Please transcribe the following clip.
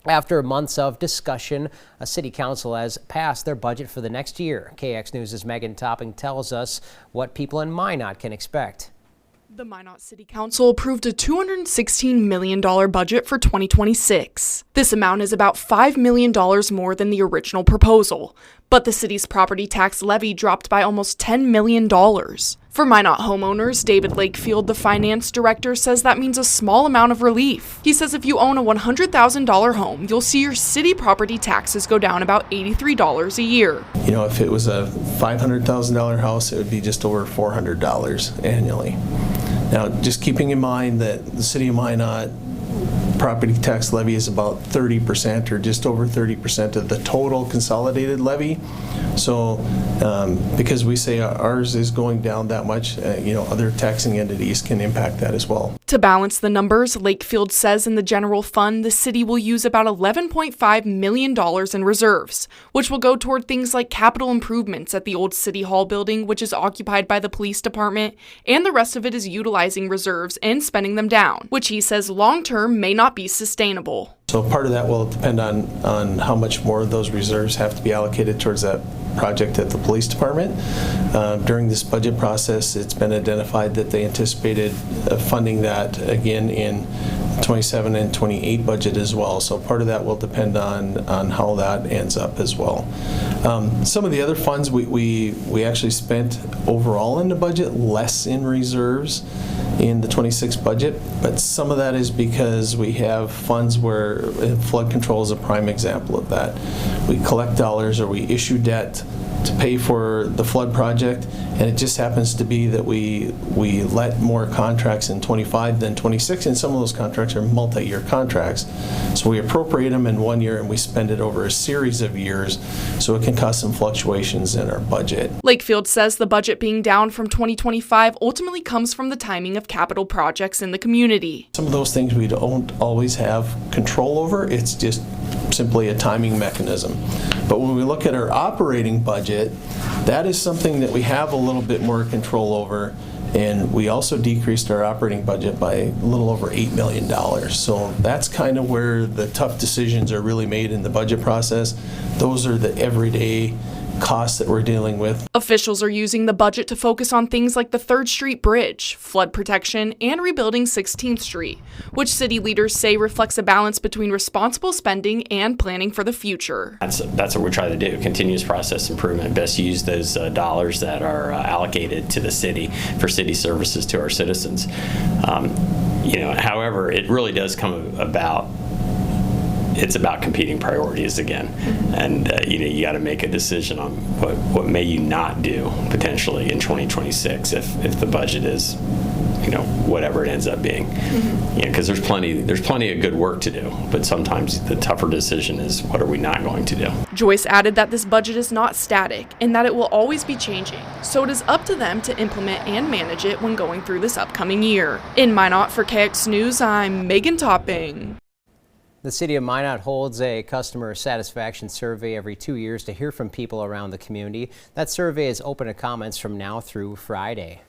After months of discussion, a city council has passed their budget for the next year. KX News' Megan Topping tells us what people in Minot can expect. The Minot City Council approved a $216 million budget for 2026. This amount is about $5 million more than the original proposal, but the city's property tax levy dropped by almost $10 million. For Minot homeowners, David Lakefield, the finance director, says that means a small amount of relief. He says if you own a $100,000 home, you'll see your city property taxes go down about $83 a year. You know, if it was a $500,000 house, it would be just over $400 annually. Now, just keeping in mind that the city of Minot property tax levy is about 30% or just over 30% of the total consolidated levy. So because we say ours is going down that much, other taxing entities can impact that as well. To balance the numbers, Lakefield says in the general fund, the city will use about $11.5 million in reserves, which will go toward things like capital improvements at the old City Hall building, which is occupied by the police department, and the rest of it is utilizing reserves and spending them down, which he says long-term may not be sustainable. So part of that will depend on how much more of those reserves have to be allocated towards that project at the police department. During this budget process, it's been identified that they anticipated funding that again in 27 and 28 budget as well. So part of that will depend on how that ends up as well. Some of the other funds we actually spent overall in the budget less in reserves in the 26 budget, but some of that is because we have funds where flood control is a prime example of that. We collect dollars or we issue debt to pay for the flood project, and it just happens to be that we let more contracts in 25 than 26, and some of those contracts are multi-year contracts. So we appropriate them in 1 year and we spend it over a series of years, so it can cause some fluctuations in our budget. Lakefield says the budget being down from 2025 ultimately comes from the timing of capital projects in the community. Some of those things we don't always have control over. It's just simply a timing mechanism. But when we look at our operating budget, that is something that we have a little bit more control over, and we also decreased our operating budget by a little over $8 million. So that's kind of where the tough decisions are really made in the budget process. Those are the everyday costs that we're dealing with. Officials are using the budget to focus on things like the 3rd Street Bridge, flood protection, and rebuilding 16th Street, which city leaders say reflects a balance between responsible spending and planning for the future. That's what we're trying to do, continuous process improvement, best use those dollars that are allocated to the city for city services to our citizens. However, it really does come about. It's about competing priorities again, and you got to make a decision on what may you not do potentially in 2026 if the budget is, whatever it ends up being. Because there's plenty of good work to do, but sometimes the tougher decision is what are we not going to do. Joyce added that this budget is not static and that it will always be changing, so it is up to them to implement and manage it when going through this upcoming year. In Minot for KX News, I'm Megan Topping. The city of Minot holds a customer satisfaction survey every 2 years to hear from people around the community. That survey is open to comments from now through Friday.